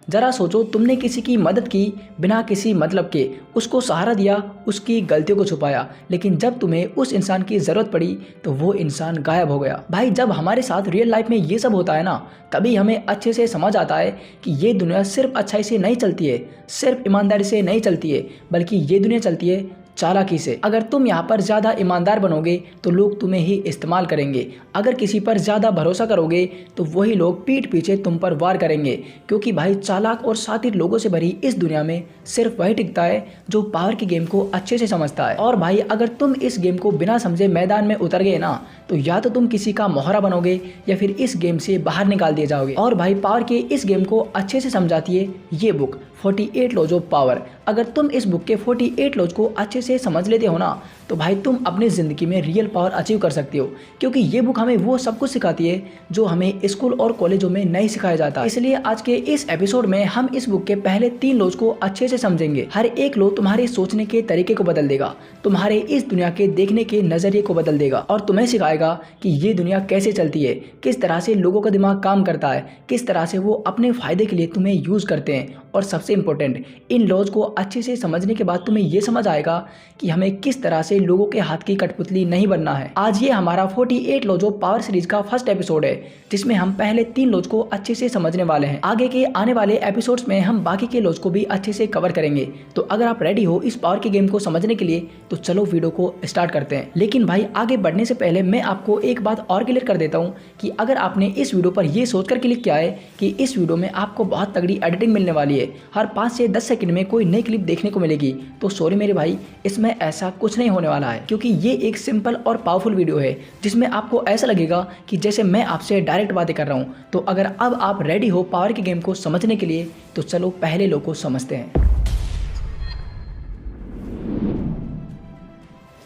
जरा सोचो, तुमने किसी की मदद की बिना किसी मतलब के, उसको सहारा दिया, उसकी गलतियों को छुपाया, लेकिन जब तुम्हें उस इंसान की ज़रूरत पड़ी तो वो इंसान गायब हो गया। भाई जब हमारे साथ रियल लाइफ में ये सब होता है ना, तभी हमें अच्छे से समझ आता है कि ये दुनिया सिर्फ अच्छाई से नहीं चलती है, सिर्फ ईमानदारी से नहीं चलती है, बल्कि ये दुनिया चलती है चालाकी से। अगर तुम यहाँ पर ज़्यादा ईमानदार बनोगे तो लोग तुम्हें ही इस्तेमाल करेंगे। अगर किसी पर ज़्यादा भरोसा करोगे तो वही लोग पीठ पीछे तुम पर वार करेंगे, क्योंकि भाई चालाक और शातिर लोगों से भरी इस दुनिया में सिर्फ वही टिकता है जो पावर की गेम को अच्छे से समझता है। और भाई अगर तुम इस गेम को बिना समझे मैदान में उतर गए ना, तो या तो तुम किसी का मोहरा बनोगे या फिर इस गेम से बाहर निकाल दिए जाओगे। और भाई पावर के इस गेम को अच्छे से समझाती है ये बुक 48 लॉज ऑफ पावर। अगर तुम इस बुक के 48 लॉज को अच्छे से समझ लेते हो ना, तो भाई तुम अपनी ज़िंदगी में रियल पावर अचीव कर सकते हो, क्योंकि ये बुक हमें वो सब कुछ सिखाती है जो हमें स्कूल और कॉलेजों में नहीं सिखाया जाता। इसलिए आज के इस एपिसोड में हम इस बुक के पहले 3 लॉज को अच्छे से समझेंगे। हर एक लॉ तुम्हारे सोचने के तरीके को बदल देगा, तुम्हारे इस दुनिया के देखने के नजरिए को बदल देगा और तुम्हें सिखाएगा कि ये दुनिया कैसे चलती है, किस तरह से लोगों का दिमाग काम करता है, किस तरह से वो अपने फायदे के लिए तुम्हें यूज करते हैं। और सबसे इंपॉर्टेंट, इन लॉज को अच्छे से समझने के बाद तुम्हें ये समझ आएगा कि हमें किस तरह से लोगों के हाथ की कठपुतली नहीं बनना है। आज ये हमारा 48 लॉज ऑफ पावर सीरीज का फर्स्ट एपिसोड है, जिसमें हम पहले 3 लॉज को अच्छे से समझने वाले हैं। आगे के आने वाले एपिसोड्स में हम बाकी के लॉज को भी अच्छे से कवर करेंगे। तो अगर आप रेडी हो इस पावर की गेम को समझने के लिए, तो चलो वीडियो को स्टार्ट करते हैं। लेकिन भाई आगे बढ़ने से पहले मैं आपको एक बात और क्लियर कर देता हूँ कि अगर आपने इस वीडियो पर यह सोचकर क्लिक किया है कि इस वीडियो में आपको बहुत तगड़ी एडिटिंग मिलने वाली है, हर 5 से 10 सेकंड में कोई नई क्लिप देखने को मिलेगी, तो सॉरी मेरे भाई, इसमें ऐसा कुछ नहीं होने वाला है। क्योंकि ये एक सिंपल और पावरफुल वीडियो है जिसमें आपको ऐसा लगेगा कि जैसे मैं आपसे डायरेक्ट बातें कर रहा हूँ। तो अगर अब आप रेडी हो पावर की गेम को समझने के लिए, तो चलो पहले लॉ को समझते हैं।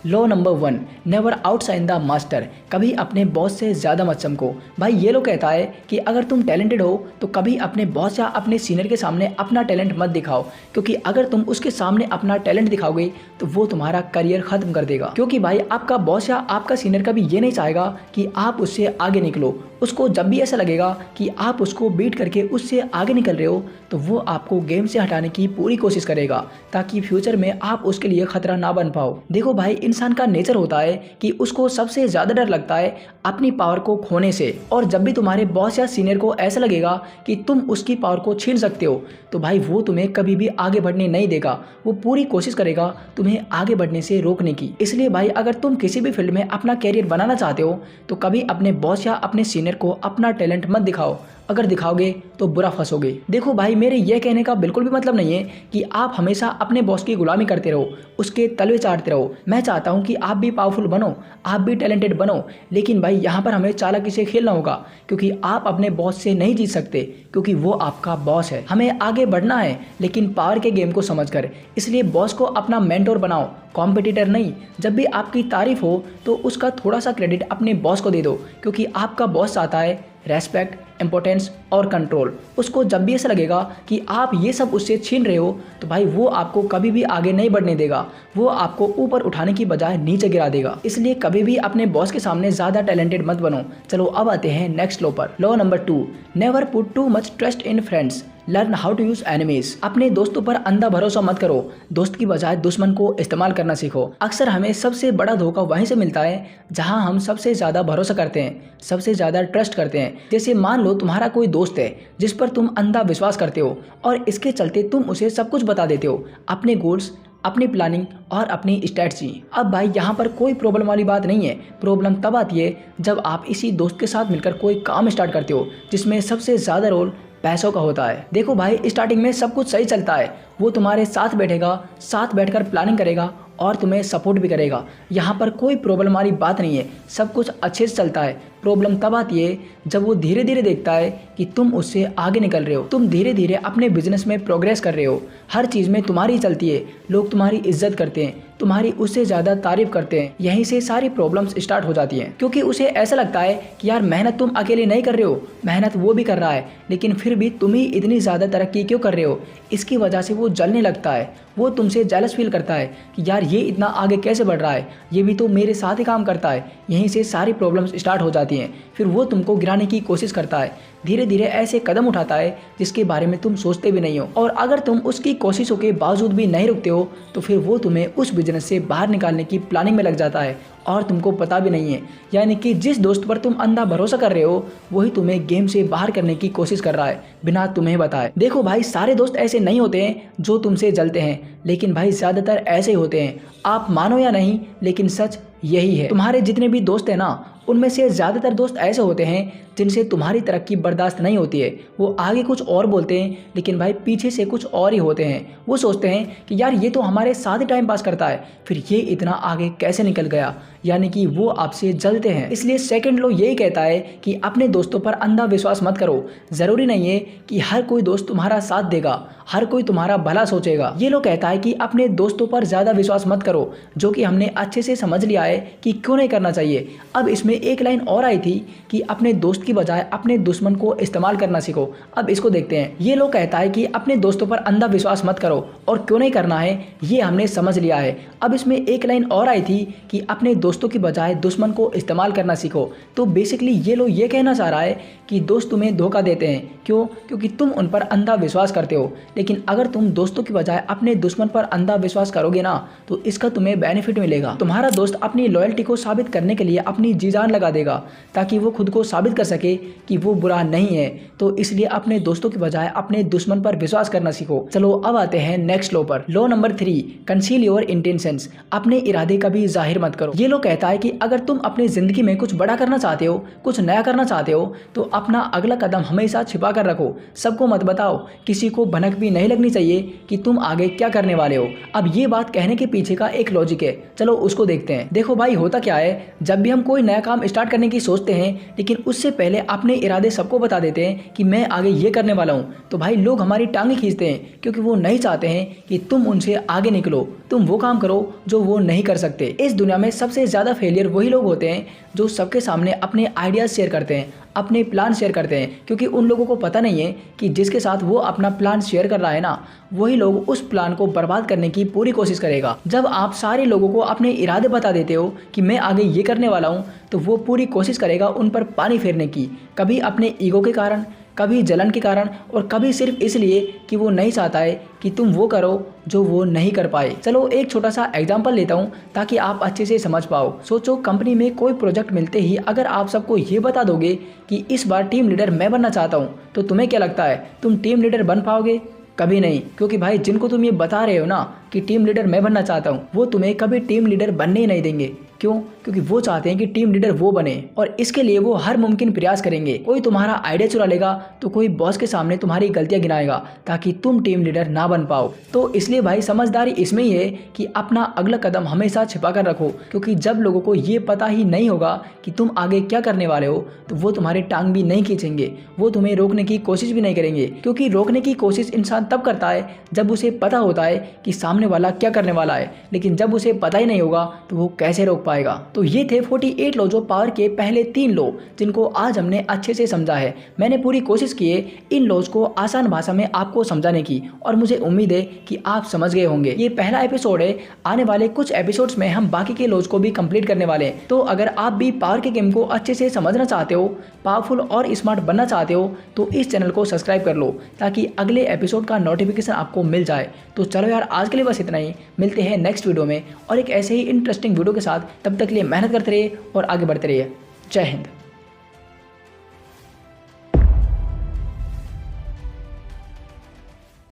Law number 1, never outshine the master. कभी अपने बॉस से ज़्यादा मत चमको। भाई ये लो कहता है कि अगर तुम टैलेंटेड हो तो कभी अपने बॉस या अपने सीनियर के सामने अपना टैलेंट मत दिखाओ, क्योंकि अगर तुम उसके सामने अपना टैलेंट दिखाओगे तो वो तुम्हारा करियर खत्म कर देगा। क्योंकि भाई आपका बॉस या आपका सीनियर कभी ये नहीं चाहेगा कि आप उससे आगे निकलो। उसको जब भी ऐसा लगेगा कि आप उसको बीट करके उससे आगे निकल रहे हो, तो वो आपको गेम से हटाने की पूरी कोशिश करेगा, ताकि फ्यूचर में आप उसके लिए खतरा ना बन पाओ। देखो भाई, इंसान का नेचर होता है कि उसको सबसे ज़्यादा डर लगता है अपनी पावर को खोने से। और जब भी तुम्हारे बॉस या सीनियर को ऐसा लगेगा कि तुम उसकी पावर को छीन सकते हो, तो भाई वो तुम्हें कभी भी आगे बढ़ने नहीं देगा। वो पूरी कोशिश करेगा तुम्हें आगे बढ़ने से रोकने की। इसलिए भाई अगर तुम किसी भी फील्ड में अपना कैरियर बनाना चाहते हो, तो कभी अपने बॉस या अपने सीनियर को अपना टैलेंट मत दिखाओ। अगर दिखाओगे तो बुरा फंसोगे। देखो भाई, मेरे ये कहने का बिल्कुल भी मतलब नहीं है कि आप हमेशा अपने बॉस की गुलामी करते रहो, उसके तलवे चाटते रहो। मैं चाहता हूँ कि आप भी पावरफुल बनो, आप भी टैलेंटेड बनो, लेकिन भाई यहाँ पर हमें चालाकी से खेलना होगा, क्योंकि आप अपने बॉस से नहीं जीत सकते, क्योंकि वो आपका बॉस है। हमें आगे बढ़ना है, लेकिन पावर के गेम को समझकर। इसलिए बॉस को अपना मेंटोर बनाओ, कॉम्पिटिटर नहीं। जब भी आपकी तारीफ हो तो उसका थोड़ा सा क्रेडिट अपने बॉस को दे दो, क्योंकि आपका बॉस चाहता है रेस्पेक्ट, इंपॉर्टेंस और कंट्रोल। उसको जब भी ऐसा लगेगा कि आप ये सब उससे छीन रहे हो, तो भाई वो आपको कभी भी आगे नहीं बढ़ने देगा। वो आपको ऊपर उठाने की बजाय नीचे गिरा देगा। इसलिए कभी भी अपने बॉस के सामने ज़्यादा टैलेंटेड मत बनो। चलो अब आते हैं नेक्स्ट लॉ पर। Law number 2, never put too much trust in friends, learn how to use enemies. अपने दोस्तों पर अंधा भरोसा मत करो, दोस्त की बजाय दुश्मन को इस्तेमाल करना सीखो। अक्सर हमें सबसे बड़ा धोखा वहीं से मिलता है जहां हम सबसे ज़्यादा भरोसा करते हैं, सबसे ज़्यादा ट्रस्ट करते हैं। जैसे मान लो तुम्हारा कोई दोस्त है जिस पर तुम अंधा विश्वास करते हो, और इसके चलते तुम उसे सब कुछ बता देते हो, अपने गोल्स, अपनी प्लानिंग और अपनी स्ट्रेटजी। अब भाई यहाँ पर कोई प्रॉब्लम वाली बात नहीं है। प्रॉब्लम तब आती है जब आप इसी दोस्त के साथ मिलकर कोई काम स्टार्ट करते हो जिसमें सबसे ज़्यादा रोल पैसों का होता है। देखो भाई, स्टार्टिंग में सब कुछ सही चलता है, वो तुम्हारे साथ बैठेगा, साथ बैठकर प्लानिंग करेगा और तुम्हें सपोर्ट भी करेगा। यहाँ पर कोई प्रॉब्लम वाली बात नहीं है, सब कुछ अच्छे से चलता है। प्रॉब्लम तब आती है जब वो धीरे धीरे देखता है कि तुम उससे आगे निकल रहे हो, तुम धीरे धीरे अपने बिजनेस में प्रोग्रेस कर रहे हो, हर चीज़ में तुम्हारी चलती है, लोग तुम्हारी इज्जत करते हैं, तुम्हारी उससे ज़्यादा तारीफ करते हैं। यहीं से सारी प्रॉब्लम्स स्टार्ट हो जाती हैं, क्योंकि उसे ऐसा लगता है कि यार मेहनत तुम अकेले नहीं कर रहे हो, मेहनत वो भी कर रहा है, लेकिन फिर भी तुम ही इतनी ज़्यादा तरक्की क्यों कर रहे हो। इसकी वजह से वो जलने लगता है, वो तुमसे जेलस फील करता है कि यार ये इतना आगे कैसे बढ़ रहा है, ये भी तो मेरे साथ ही काम करता है। यहीं से सारी प्रॉब्लम्स स्टार्ट हो जाती जाती हैं, फिर वो तुमको गिराने की कोशिश करता है, धीरे धीरे ऐसे कदम उठाता है जिसके बारे में तुम सोचते भी नहीं हो। और अगर तुम उसकी कोशिशों के बावजूद भी नहीं रुकते हो तो फिर वो तुम्हें उस बिजनेस से बाहर निकालने की प्लानिंग में लग जाता है और तुमको पता भी नहीं है। यानी कि जिस दोस्त पर तुम अंधा भरोसा कर रहे हो वही तुम्हें गेम से बाहर करने की कोशिश कर रहा है बिना तुम्हें बताए। देखो भाई, सारे दोस्त ऐसे नहीं होते हैं जो तुमसे जलते हैं, लेकिन भाई ज़्यादातर ऐसे होते हैं। आप मानो या नहीं, लेकिन सच यही है। तुम्हारे जितने भी दोस्त हैं ना, उनमें से ज़्यादातर दोस्त ऐसे होते हैं जिनसे तुम्हारी तरक्की बर्दाश्त नहीं होती है। वो आगे कुछ और बोलते हैं लेकिन भाई पीछे से कुछ और ही होते हैं। वो सोचते हैं कि यार ये तो हमारे साथ ही टाइम पास करता है, फिर ये इतना आगे कैसे निकल गया। यानी कि वो आपसे जलते हैं। इसलिए सेकंड लॉ यही कहता है कि अपने दोस्तों पर अंधा विश्वास मत करो। ज़रूरी नहीं है कि हर कोई दोस्त तुम्हारा साथ देगा, हर कोई तुम्हारा भला सोचेगा। ये लोग कहता है कि अपने दोस्तों पर ज़्यादा विश्वास मत करो, जो कि हमने अच्छे से समझ लिया है कि क्यों नहीं करना चाहिए। अब इसमें एक लाइन और आई थी कि अपने दोस्त की बजाय अपने दुश्मन को इस्तेमाल करना सीखो। अब इसको देखते हैं। ये लोग कहता है कि अपने दोस्तों पर अंधा विश्वास मत करो, और क्यों नहीं करना है ये हमने समझ लिया है। अब इसमें एक लाइन और आई थी कि अपने दोस्तों की बजाय दुश्मन को इस्तेमाल करना सीखो। तो बेसिकली ये लोग ये कहना चाह रहा है कि दोस्त तुम्हें धोखा देते हैं। क्यों? क्योंकि तुम उन पर अंधा विश्वास करते हो। लेकिन अगर तुम दोस्तों की बजाय अपने दुश्मन पर अंधा विश्वास करोगे ना, तो इसका तुम्हें बेनिफिट मिलेगा। तुम्हारा दोस्त अपनी लॉयल्टी को साबित करने के लिए अपनी जी जान लगा देगा, ताकि वो खुद को साबित कर सके कि वो बुरा नहीं है। तो इसलिए अपने दोस्तों की बजाय अपने दुश्मन पर विश्वास करना सीखो। चलो अब आते हैं नेक्स्ट लॉ पर। Law number 3, conceal your intentions. अपने इरादे कभी जाहिर मत करो। ये लॉ कहता है कि अगर तुम अपनी जिंदगी में कुछ बड़ा करना चाहते हो, कुछ नया करना चाहते हो, तो अपना अगला कदम हमेशा छिपा कर रखो। सबको मत बताओ, किसी को भनक भी नहीं लगनी चाहिए कि तुम आगे क्या करने वाले हो। अब ये बात कहने के पीछे का एक लॉजिक है, चलो उसको देखते हैं। देखो भाई, होता क्या है, जब भी हम कोई नया काम स्टार्ट करने की सोचते हैं, लेकिन उससे पहले अपने इरादे सबको बता देते हैं कि मैं आगे ये करने वाला हूँ, तो भाई लोग हमारी टांगें खींचते हैं, क्योंकि वो नहीं चाहते हैं कि तुम उनसे आगे निकलो, तुम वो काम करो जो वो नहीं कर सकते। इस दुनिया में सबसे ज़्यादा फेलियर वही लोग होते हैं जो सबके सामने अपने आइडियाज़ शेयर करते हैं, अपने प्लान शेयर करते हैं, क्योंकि उन लोगों को पता नहीं है कि जिसके साथ वो अपना प्लान शेयर कर रहा है ना, वही लोग उस प्लान को बर्बाद करने की पूरी कोशिश करेगा। जब आप सारे लोगों को अपने इरादे बता देते हो कि मैं आगे ये करने वाला हूँ, तो वो पूरी कोशिश करेगा उन पर पानी फेरने की, कभी अपने ईगो के कारण, कभी जलन के कारण, और कभी सिर्फ इसलिए कि वो नहीं चाहता है कि तुम वो करो जो वो नहीं कर पाए। चलो एक छोटा सा एग्जांपल लेता हूँ ताकि आप अच्छे से समझ पाओ। सोचो, कंपनी में कोई प्रोजेक्ट मिलते ही अगर आप सबको ये बता दोगे कि इस बार टीम लीडर मैं बनना चाहता हूँ, तो तुम्हें क्या लगता है, तुम टीम लीडर बन पाओगे? कभी नहीं। क्योंकि भाई जिनको तुम ये बता रहे हो ना कि टीम लीडर मैं बनना चाहता हूँ, वो तुम्हें कभी टीम लीडर बनने ही नहीं देंगे। क्यों? क्योंकि वो चाहते हैं कि टीम लीडर वो बने, और इसके लिए वो हर मुमकिन प्रयास करेंगे। कोई तुम्हारा आइडिया चुरा लेगा, तो कोई बॉस के सामने तुम्हारी गलतियां गिनाएगा ताकि तुम टीम लीडर ना बन पाओ। तो इसलिए भाई समझदारी इसमें ही है कि अपना अगला कदम हमेशा छिपा कर रखो, क्योंकि जब लोगों को ये पता ही नहीं होगा कि तुम आगे क्या करने वाले हो, तो वो तुम्हारे टांग भी नहीं खींचेंगे, वो तुम्हें रोकने की कोशिश भी नहीं करेंगे। क्योंकि रोकने की कोशिश इंसान तब करता है जब उसे पता होता है कि सामने वाला क्या करने वाला है, लेकिन जब उसे पता ही नहीं होगा तो वो कैसे रोक पाएगा। तो ये थे 48 लॉ, जो पावर के पहले 3 लॉ, जिनको आज हमने अच्छे से समझा है। मैंने पूरी कोशिश की है इन लॉज को आसान भाषा में आपको समझाने की, और मुझे उम्मीद है कि आप समझ गए होंगे। ये पहला एपिसोड है, आने वाले कुछ एपिसोड्स में हम बाकी के लॉज को भी कंप्लीट करने वाले हैं। तो अगर आप भी पावर के गेम को अच्छे से समझना चाहते हो, पावरफुल और स्मार्ट बनना चाहते हो, तो इस चैनल को सब्सक्राइब कर लो ताकि अगले एपिसोड का नोटिफिकेशन आपको मिल जाए। तो चलो यार, आज के लिए बस इतना ही। मिलते हैं नेक्स्ट वीडियो में और एक ऐसे ही इंटरेस्टिंग वीडियो के साथ। तब तक के लिए मेहनत करते रहिए और आगे बढ़ते रहिए। जय हिंद।